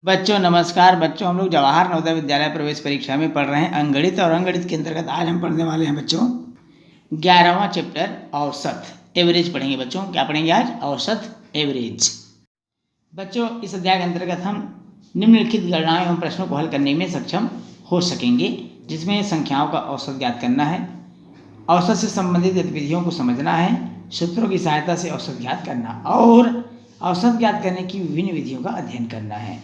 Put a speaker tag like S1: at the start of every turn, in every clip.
S1: बच्चों नमस्कार। बच्चों, हम लोग जवाहर नवोदय विद्यालय प्रवेश परीक्षा में पढ़ रहे हैं अंकगणित, और अंकगणित के अंतर्गत आज हम पढ़ने वाले हैं बच्चों 11वां चैप्टर औसत एवरेज पढ़ेंगे। बच्चों क्या पढ़ेंगे आज? औसत एवरेज। बच्चों इस अध्याय के अंतर्गत हम निम्नलिखित गणनाओं एवं प्रश्नों को हल करने में सक्षम हो सकेंगे, जिसमें संख्याओं का औसत ज्ञात करना है, औसत से संबंधित गतिविधियों को समझना है, सूत्रों की सहायता से औसत ज्ञात करना और औसत ज्ञात करने की विभिन्न विधियों का अध्ययन करना है।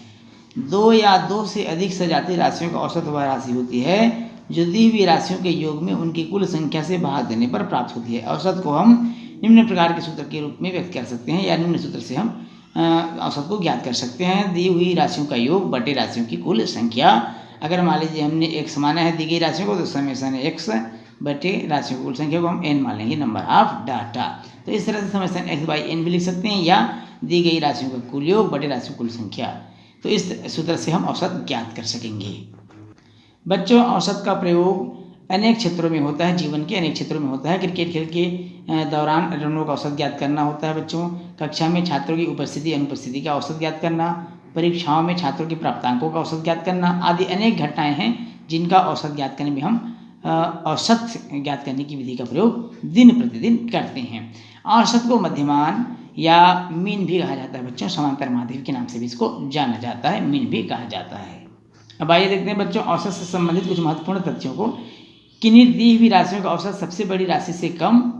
S1: दो या दो से अधिक सजातीय राशियों का औसत वह राशि होती है जो दी हुई राशियों के योग में उनकी कुल संख्या से भाग देने पर प्राप्त होती है। औसत को हम निम्न प्रकार के सूत्र के रूप में व्यक्त कर सकते हैं, या निम्न सूत्र से हम औसत को ज्ञात कर सकते हैं। दी हुई राशियों का योग बटे राशियों की कुल संख्या। अगर मान लीजिए हमने x माना है दी गई राशियों को, तो समेशन x बटे राशियों की कुल संख्या को हम n मान लेंगे, नंबर ऑफ डाटा। तो इस तरह से समेशन x बाई n भी लिख सकते हैं, या दी गई राशियों का कुल योग बटे राशियों की कुल संख्या। तो इस सूत्र से हम औसत ज्ञात कर सकेंगे। बच्चों औसत का प्रयोग अनेक क्षेत्रों में होता है, जीवन के अनेक क्षेत्रों में होता है। क्रिकेट खेल के दौरान रनों का औसत ज्ञात करना होता है बच्चों। कक्षा में छात्रों की उपस्थिति अनुपस्थिति का औसत ज्ञात करना, परीक्षाओं में छात्रों के प्राप्तांकों का औसत ज्ञात करना आदि अनेक घटनाएं हैं जिनका औसत ज्ञात करने में हम औसत ज्ञात करने की विधि का प्रयोग दिन प्रतिदिन करते हैं। औसत को मध्यमान या मीन भी कहा जाता है बच्चों, समांतर माध्य के नाम से भी इसको जाना जाता है, मीन भी कहा जाता है। अब आइए देखते हैं बच्चों औसत से संबंधित कुछ महत्वपूर्ण तथ्यों को। किन्हीं दी हुई राशियों का औसत सबसे बड़ी राशि से कम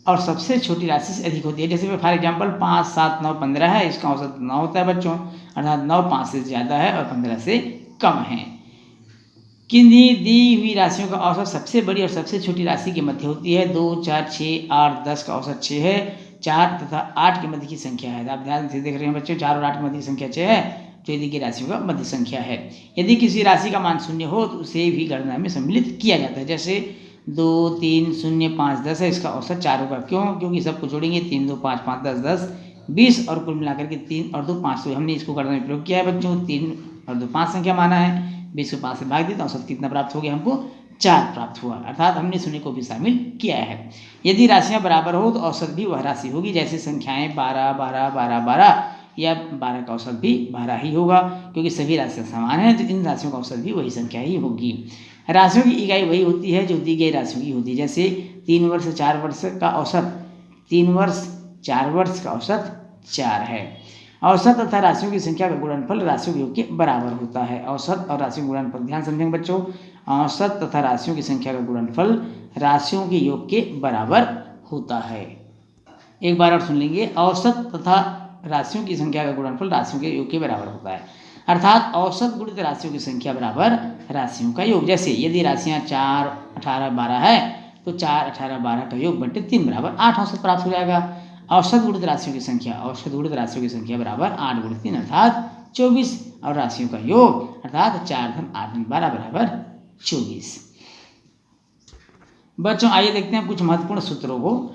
S1: और सबसे छोटी राशि से अधिक होती है। जैसे फॉर एग्जाम्पल 5, 7, 9, 15 है, इसका औसत 9 होता है बच्चों, अर्थात 9 5 से ज़्यादा है और 15 से कम है। किन्हीं दी हुई राशियों का औसत सबसे बड़ी और सबसे छोटी राशि के मध्य होती है। 2, 4, 6, 8, 10 का औसत 6 है। 4 तथा 8 के मध्य की संख्या है। आप ध्यान से देख रहे हैं बच्चों, 4 और 8 के मध्य की संख्या 6 है, जो यदि की राशियों का मध्य संख्या है। यदि किसी राशि का मान 0 हो तो उसे भी गणना में सम्मिलित किया जाता है। जैसे 2, 3, 0, 5, 10 है, इसका औसत 4 होगा। क्यों? क्योंकि सबको जोड़ेंगे 3, 2, 5, 5, 10, 10, 20 और कुल मिलाकर के 3 और 2, 5। तो हमने इसको गणना में प्रयोग किया है बच्चों। 3 और 2, 5 संख्या माना है, 20 को 5 से भाग दिया तो औसत कितना प्राप्त हो गया? हमको 4 प्राप्त हुआ, अर्थात हमने 0 को भी शामिल किया है। यदि राशियां बराबर हो तो औसत भी वह राशि होगी। जैसे संख्याएं 12, 12, 12, 12 या 12 का औसत भी 12 ही होगा, क्योंकि सभी राशियां समान हैं, तो इन राशियों का औसत भी वही संख्या ही होगी। राशियों की इकाई वही होती है जो दी गई राशियों की होती है। जैसे 3 वर्ष 4 वर्ष का औसत 3 वर्ष, 4 वर्ष का औसत 4 है। औसत तथा राशियों की संख्या का गुणनफल राशियों के योग के बराबर होता है। औसत और राशियों के गुणनफल ध्यान समझेंगे बच्चों। औसत तथा राशियों की संख्या का गुणनफल राशियों के योग के बराबर होता है। एक बार और सुन लेंगे, औसत तथा राशियों की संख्या का गुणनफल राशियों के योग के बराबर होता है, अर्थात औसत गुणित राशियों की संख्या बराबर राशियों का योग। जैसे यदि राशियां 4, 18, 12 है तो 4, 18, 12 का योग बटे 3 बराबर 8 औसत प्राप्त हो जाएगा। औसत गुणित राशियों की संख्या, औसत गुणित राशियों की संख्या बराबर 8 गुणित 3 अर्थात 24, और राशियों का योग अर्थात 4 धन 8 धन 12 बराबर 24। बच्चों आइए देखते हैं कुछ महत्वपूर्ण सूत्रों को,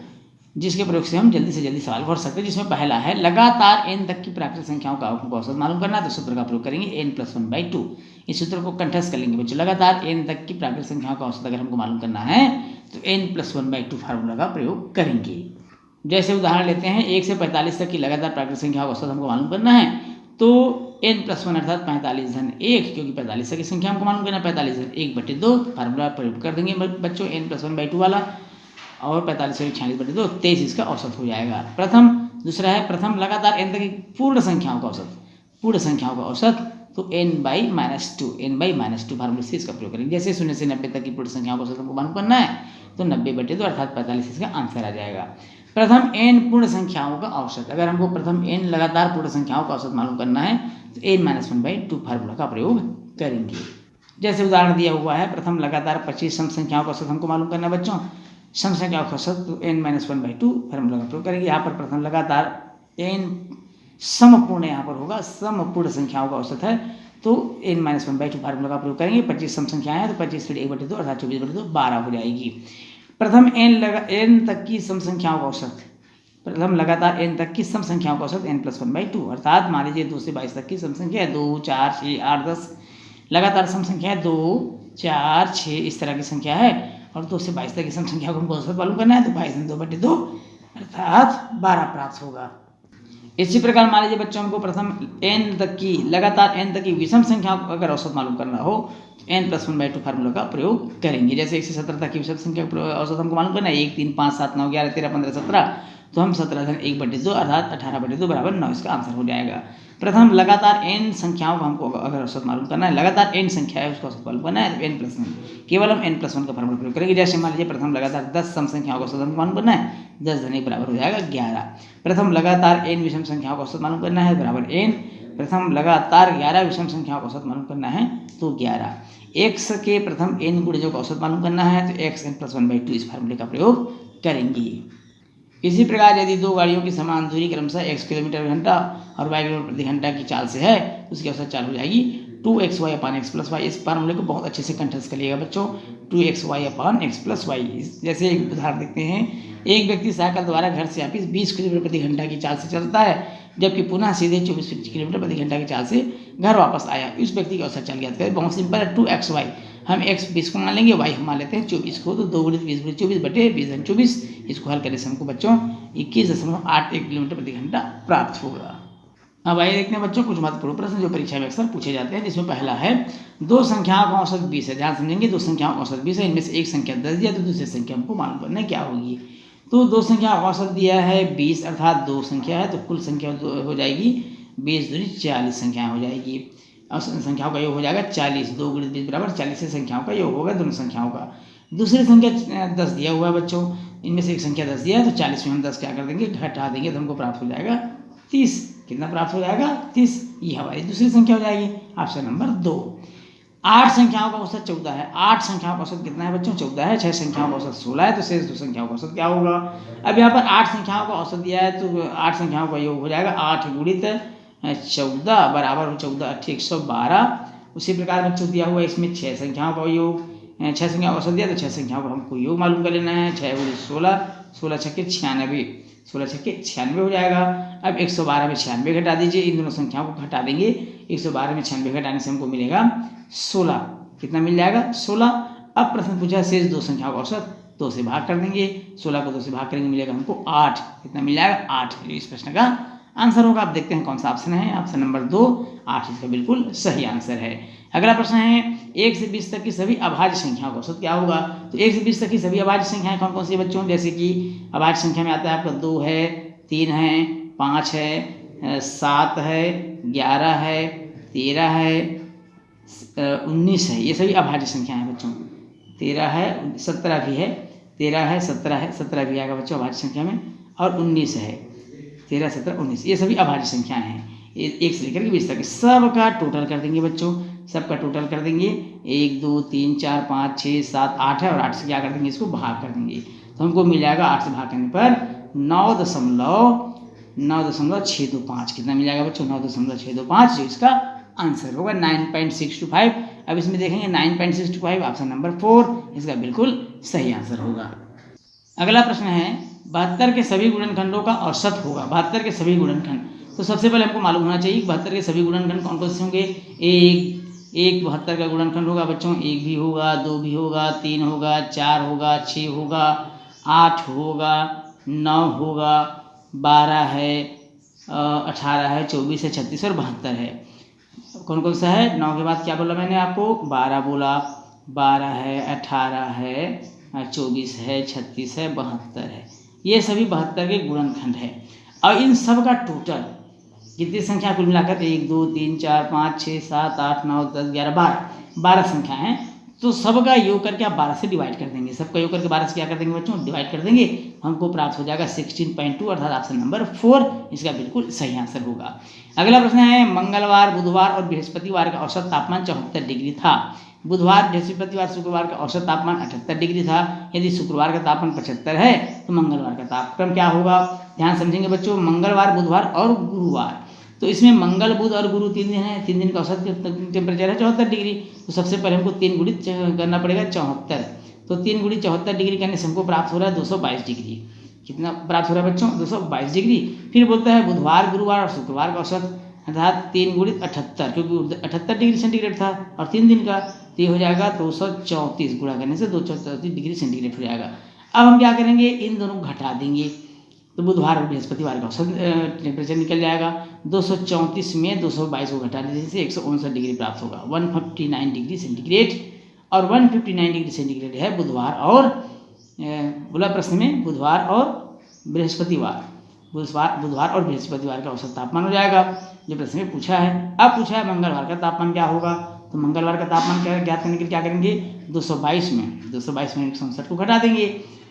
S1: जिसके प्रयोग से हम जल्दी से जल्दी सवाल भर सकते हैं। जिसमें पहला है लगातार n तक की प्राकृतिक संख्याओं का औसत मालूम करना है, तो सूत्र का प्रयोग करेंगे n+1/2। इस सूत्र को कंठस्थ कर लेंगे बच्चों। लगातार n तक की प्राकृतिक संख्याओं का औसत अगर हमको मालूम करना है तो n+1/2 फार्मूला का प्रयोग करेंगे। जैसे उदाहरण लेते हैं, 1 से 45 तक की लगातार प्राकृतिक संख्याओं का औसत हमको मालूम करना है, तो n+1 अर्थात 45 धन 1, क्योंकि 45 तक की संख्या हमको मालूम करना है, 45 धन 1/2 फार्मूला प्रयोग कर देंगे बच्चों n+1/2 वाला, और 45 और 46/2 23 इसका औसत हो जाएगा। दूसरा है प्रथम लगातार n तक की पूर्ण संख्याओं का औसत, पूर्ण संख्याओं का औसत, तो n/-2 फार्मूले से इसका प्रयोग करेंगे। जैसे 0 से 90 तक की पूर्ण संख्याओं का औसत हमको मालूम करना है, तो 90/2 अर्थात 45 इसका आंसर आ जाएगा। प्रथम n पूर्ण संख्याओं का औसत, अगर हमको प्रथम n लगातार पूर्ण संख्याओं का औसत मालूम करना है तो n-1/2 फार्मूला का प्रयोग करेंगे। जैसे उदाहरण दिया हुआ है, प्रथम लगातार 25 सम संख्याओं का औसत हमको मालूम करना है बच्चों, सम संख्याओं का औसत, तो n-1/2 फार्मूला का प्रयोग करेंगे। यहाँ पर प्रथम लगातार n समपूर्ण यहाँ पर होगा, समपूर्ण संख्याओं का औसत है, तो n-1/2 फार्मूला का प्रयोग करेंगे। 25 सम संख्याएं हैं तो 25 फिर 1/2 अर्थात 24/2 12 हो जाएगी। प्रथम n तक की सम संख्याओं का औसत, प्रथम लगातार n तक की सम संख्याओं का औसत n+1/2, अर्थात मान लीजिए 2 से 22 तक की सम संख्या है, 2, 4, 6, 8, 10 लगातार सम संख्या है, 2, 4, 6 इस तरह की संख्या है, और 2 से 22 तक की सम संख्या को हमको औसत मालूम करना है, तो 22 धन 2/2 अर्थात 12 प्राप्त होगा। इसी प्रकार मान लीजिए बच्चों हमको प्रथम n तक की लगातार n तक की विषम संख्या को अगर औसत मालूम करना हो तो n+1/2 फार्मूला का प्रयोग करेंगे। जैसे 1 से 17 तक की विषम संख्या औसत हमको मालूम करना है 1, 3, 5, 7, 9, 11, 13, 15, 17, तो हम 17/1/2 अर्थात 18/2 बराबर 9 इसका आंसर हो जाएगा। प्रथम लगातार n संख्याओं को हमको अगर औसत मालूम करना है, लगातार n संख्या है उसका औसत मालूम करना है तो n+1 केवल हम n+1 का फार्मूला प्रयोग करेंगे। जैसे मान लीजिए प्रथम लगातार 10 सम संख्याओं का औसत हमको मालूम करना है, 10 × 1 बराबर हो जाएगा 11। प्रथम लगातार n विषम संख्याओं का औसत मालूम करना है बराबर n। प्रथम लगातार 11 विषम संख्याओं का औसत मालूम करना है तो 11। x के प्रथम n गुणजों का औसत मालूम करना है तो x n+1/2 इस फार्मूले का प्रयोग करेंगे। इसी प्रकार यदि दो गाड़ियों की समान दूरी क्रमशः x किलोमीटर घंटा और y किलोमीटर प्रति घंटा की चाल से है तो उसकी औसत चाल हो जाएगी 2xy/x+y। इस फार्मूले को बहुत अच्छे से कंठस्थ करिएगा बच्चों, 2xy/x+y। जैसे एक उदाहरण देखते हैं, एक व्यक्ति साइकिल द्वारा घर से वापिस 20 किलोमीटर प्रति घंटा की चाल से चलता है जबकि पुनः सीधे 24 किलोमीटर प्रति घंटा की चाल से घर वापस आया। इस व्यक्ति की औसत चाल ज्ञात करें। बहुत सिंपल है, 2xy हम x 20 को मान लेंगे, y हम मान लेते हैं 24 को, तो 2 × 20 × 24/20 इसको हल करने से हमको बच्चों 21.81 किलोमीटर प्रति घंटा प्राप्त होगा। अब आइए देखते हैं बच्चों कुछ महत्वपूर्ण प्रश्न जो परीक्षा में अक्सर पूछे जाते हैं, जिसमें पहला है दो संख्याओं का औसत 20 है। ध्यान समझेंगे, दो संख्याओं का औसत 20 है, इनमें से एक संख्या 10 दिया तो दूसरी संख्या हमको मालूम करना है क्या होगी। तो दो संख्या का औसत दिया है 20 अर्थात दो संख्या है तो कुल संख्या हो जाएगी 20 दूनी 40 संख्याएं हो जाएगी। और संख्याओं का योग हो जाएगा 40, 2 × 20 बराबर 40 से संख्याओं का योग होगा दोनों संख्याओं का। दूसरी संख्या 10 दिया हुआ है बच्चों, इनमें से एक संख्या 10 दिया है तो 40 में हम 10 क्या कर देंगे, घटा देंगे तो हमको प्राप्त हो जाएगा 30। कितना प्राप्त हो जाएगा, 30। ये हमारी दूसरी संख्या हो जाएगी। Option number 2। 8 संख्याओं का औसत 14 है। 8 संख्याओं का औसत कितना है बच्चों, 14 है। 6 संख्याओं का औसत 16 है तो शेष 2 संख्याओं का औसत क्या होगा। अब यहाँ पर 8 संख्याओं का औसत दिया है तो 8 संख्याओं का योग हो जाएगा 8 × 14 बराबर हो 14 × 8 112। उसी प्रकार बच्चों दिया हुआ इसमें 6 संख्याओं का योग, 6 संख्याओं का औसत दिया तो 6 संख्याओं का हमको योग मालूम कर लेना है। 6 × 16, 16 × 6 96, 16 × 6 96 हो जाएगा। अब 112 में 96 घटा दीजिए, इन दोनों संख्याओं को घटा देंगे। 112 में 96 घटाने से हमको मिलेगा 16। कितना मिल जाएगा, 16। अब प्रश्न पूछा शेष 2 संख्याओं का औसत, 2 से भाग कर देंगे, 16 को 2 से भाग करेंगे मिलेगा हमको 8। कितना मिल जाएगा, 8। इस प्रश्न का आंसर होगा। आप देखते हैं कौन सा ऑप्शन है, ऑप्शन नंबर 2 8 इसका बिल्कुल सही आंसर है। अगला प्रश्न है 1 से 20 तक की सभी अभाज्य संख्याओं का औसत क्या होगा। तो 1 से 20 तक की सभी अभाज्य संख्याएं कौन कौन सी बच्चों, जैसे कि अभाज्य संख्या में आता है आपका 2 है, 3 है, 5 है, 7 है, 11 है, 13 है, 19 है। ये सभी अभाज्य संख्या हैं बच्चों। 13 है, 17 भी है, 13 है, 17 है, 17 भी आएगा बच्चों अभाज्य संख्या में, और 19 है, 13, 17, 19। ये सभी अभाज्य संख्याएं हैं। 1 से लेकर के 20 तक सबका टोटल कर देंगे बच्चों, सबका टोटल कर देंगे। 1, 2, 3, 4, 5, 6, 7, 8 है, और 8 से क्या कर देंगे, इसको भाग कर देंगे तो हमको मिल जाएगा 8 से भाग करने पर 9.625। कितना मिल जाएगा बच्चों, 9.625, जो इसका आंसर होगा 9.625। अब इसमें देखेंगे 9.625, ऑप्शन नंबर 4 इसका बिल्कुल सही आंसर होगा। अगला प्रश्न है 72 के सभी गुणनखंडों का औसत होगा। 72 के सभी गुणनखंड, तो सबसे पहले हमको मालूम होना चाहिए 72 के सभी गुणनखंड कौन कौन से होंगे। एक 72 का गुणनखंड होगा बच्चों, 1 भी होगा, 2 भी होगा, 3 होगा, 4 होगा, 6 होगा, 8 होगा, 9 होगा, 12 है, 18 है, 24 है, 36 और 72 है। कौन कौन सा है, 9 के बाद क्या बोला मैंने आपको, 12 बोला, 12 है, 18 है, 24 है, 36 है, 72 है। ये सभी 72 के गुणनखंड है। और इन सब का टोटल कितनी संख्या कुल मिलाकर 1, 2, 3, 4, 5, 6, 7, 8, 9, 10, 11, 12 संख्या है। तो सबका योग करके आप 12 से डिवाइड कर देंगे, सबका योग करके 12 से क्या कर देंगे बच्चों, डिवाइड कर देंगे। हमको प्राप्त हो जाएगा 16.2 अर्थात ऑप्शन नंबर 4 इसका बिल्कुल सही आंसर होगा। अगला प्रश्न है मंगलवार, बुधवार और बृहस्पतिवार का औसत तापमान 74 डिग्री था। बुधवार, बृहस्पतिवार, शुक्रवार का औसत तापमान 78 डिग्री था। यदि शुक्रवार का तापमान 75 है तो मंगलवार का तापक्रम क्या होगा। ध्यान समझेंगे बच्चों, मंगलवार, बुधवार और गुरुवार, तो इसमें मंगल, बुध और गुरु 3 दिन है, 3 दिन का औसत टेम्परेचर है 74 डिग्री। तो सबसे पहले हमको 3 गुणित करना पड़ेगा 74, तो 3 गुणित 74 डिग्री करने से हमको प्राप्त हो रहा है 222 डिग्री। कितना प्राप्त हो रहा है बच्चों, 222 डिग्री। फिर बोलता है बुधवार, गुरुवार और शुक्रवार का औसत अर्थात 3 गुणित 78, क्योंकि 78 डिग्री सेंटीग्रेड था और 3 दिन का, तो ये हो जाएगा 234, गुणा करने से 234 डिग्री सेंटीग्रेड हो जाएगा। अब हम क्या करेंगे, इन दोनों को घटा देंगे, तो बुधवार और बृहस्पतिवार का औसत टेम्परेचर निकल जाएगा। 234 में 222 को घटा देने से 159 डिग्री प्राप्त होगा। 159 डिग्री सेंटीग्रेड और 159 डिग्री सेंटीग्रेड है बुधवार और बोला प्रश्न में बुधवार और बृहस्पतिवार और बृहस्पतिवार का औसत तापमान हो जाएगा, जो प्रश्न में पूछा है। अब पूछा है मंगलवार का तापमान क्या होगा, तो मंगलवार का तापमान क्या ज्ञात करने के लिए क्या करेंगे, 222 में 159 को घटा देंगे,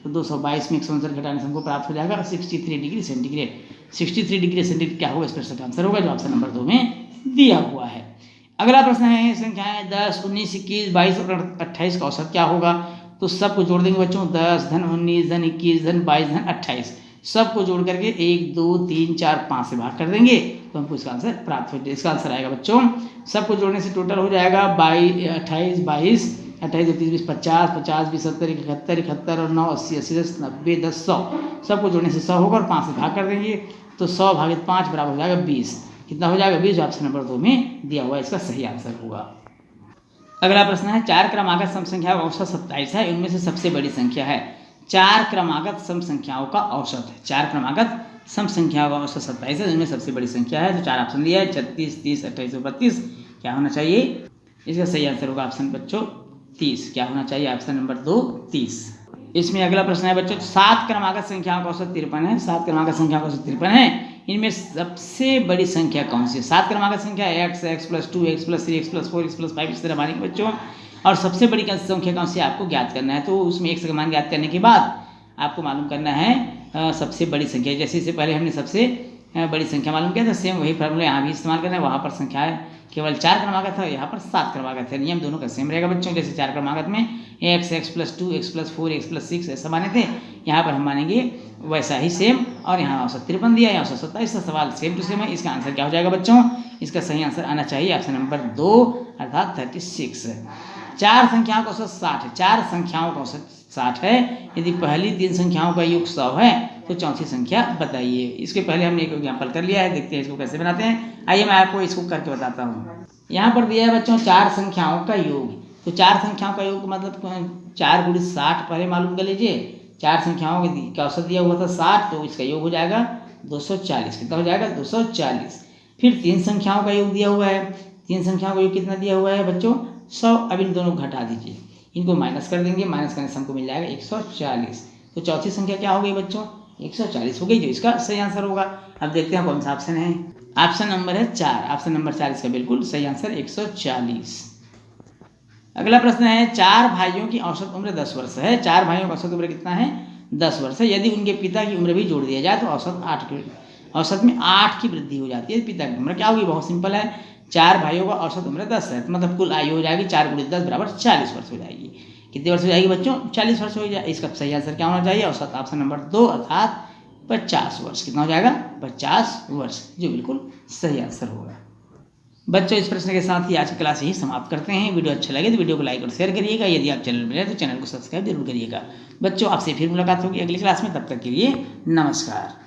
S1: तो 222 में 159 घटाने से हमको प्राप्त हो जाएगा 63 डिग्री सेंटीग्रेड। 63 डिग्री सेंटीग्रेड क्या होगा, इस प्रश्न का आंसर होगा जो ऑप्शन नंबर 2 में दिया हुआ है। अगला प्रश्न है संख्याएं 10, 19, 21, 22 और 28 का औसत क्या होगा, तो सबको जोड़ देंगे बच्चों। 10 धन 19 धन 21 धन 22 धन 28 सबको जोड़ करके 1 2 3 4 5 से भाग कर देंगे तो हमको इसका आंसर प्राप्त हो जाएगा। इसका आंसर आएगा बच्चों, सबको जोड़ने से टोटल हो जाएगा 28 22 28 30 20 50 50 20 70 71 71 और 9 80 80 10 90 10 100 सबको जोड़ने से 100 होगा और 5 से भाग कर देंगे तो 100 भागित 5 बराबर हो जाएगा 20। कितना हो जाएगा 20, जो ऑप्शन नंबर 2 में दिया हुआ है इसका सही आंसर होगा। अगला प्रश्न है 4 क्रमागत सम संख्या का औसत 27 है, इनमें से सबसे बड़ी संख्या है। 4 क्रमागत सम संख्याओं का औसत है, 4 क्रमागत सम संख्याओं का औसत 27 है, इनमें सबसे बड़ी संख्या है। तो 4 ऑप्शन दिया है 36 30 28 और 32। क्या होना चाहिए, इसका सही आंसर होगा ऑप्शन बच्चों 30। क्या होना चाहिए, ऑप्शन नंबर 2 30। इसमें अगला प्रश्न है बच्चों 7 क्रमागत संख्याओं का औसत 53 है। 7 क्रमागत संख्याओं का औसत 53 है, इनमें सबसे बड़ी संख्या कौन सी है। 7 क्रमागत संख्या x x + 2 x + 3 x + 4 x + 5 इस तरह मानेंगे बच्चों, और सबसे बड़ी संख्या कौन सी आपको ज्ञात करना है। तो उसमें x का मान ज्ञात करने के बाद आपको मालूम करना है सबसे बड़ी संख्या। जैसे इससे पहले हमने सबसे बड़ी संख्या मालूम किया था, सेम वही फार्मूला यहाँ भी इस्तेमाल करना है। वहाँ पर संख्या है केवल 4 क्रमागत है, यहाँ पर 7 क्रमागत है। नियम दोनों का सेम रहेगा बच्चों। जैसे 4 क्रमागत में x x + 2 x + 4 x + 6 ऐसा माने थे, यहाँ पर हम मानेंगे वैसा ही सेम। और यहाँ औसत 53 दिया, यहाँ औसत 27। सवाल सेम टू सेम है। इसका आंसर क्या हो जाएगा बच्चों, इसका सही आंसर आना चाहिए ऑप्शन नंबर 2 अर्थात 36। 4 संख्याओं का औसत 60 है। 4 संख्याओं का औसत 60 है। यदि पहली 3 संख्याओं का योग 100 है तो चौथी संख्या बताइए। इसके पहले हमने एक एग्जाम्पल कर लिया है, देखते हैं इसको कैसे बनाते हैं। आइए मैं आपको इसको करके बताता हूँ। यहाँ पर दिया है बच्चों 4 संख्याओं का योग। तो 4 संख्याओं का योग मतलब 4 × 60 पहले मालूम कर लीजिए। 4 संख्याओं का औसत दिया हुआ था 60, तो इसका योग हो जाएगा 240। कितना हो जाएगा 240। फिर 3 संख्याओं का योग दिया हुआ है। 3 संख्याओं का योग कितना दिया हुआ है बच्चों 100। अब इन दोनों को घटा दीजिए, इनको माइनस कर देंगे, माइनस करने से हमको मिल जाएगा 140। तो चौथी संख्या क्या हो गई बच्चों 140 हो गई, जो इसका सही आंसर होगा। अब देखते हैं कौन सा ऑप्शन है। ऑप्शन नंबर है 4। ऑप्शन नंबर 4 इसका बिल्कुल सही आंसर 140। अगला प्रश्न है 4 भाइयों की औसत उम्र 10 वर्ष है। 4 भाइयों की औसत उम्र कितना है 10 वर्ष है। यदि उनके पिता की उम्र भी जोड़ दिया जाए तो औसत में 8 की वृद्धि हो जाती है। पिता की उम्र क्या होगी, बहुत सिंपल है। 4 भाइयों का औसत उम्र 10 है, मतलब कुल आयु हो जाएगी 4 × 10 = 40 वर्ष हो जाएगी। कितने वर्ष हो जाएगी बच्चों 40 वर्ष हो जाएगी। इसका सही आंसर क्या होना चाहिए, औसत ऑप्शन नंबर 2 अर्थात 50 वर्ष। कितना हो जाएगा 50 वर्ष, जो बिल्कुल सही आंसर होगा। बच्चों इस प्रश्न के साथ ही आज की क्लास यही समाप्त करते हैं। वीडियो अच्छा लगे तो वीडियो को लाइक और शेयर करिएगा। यदि आप चैनल में हैं तो चैनल को सब्सक्राइब जरूर करिएगा। बच्चों आपसे फिर मुलाकात होगी अगली क्लास में, तब तक के लिए नमस्कार।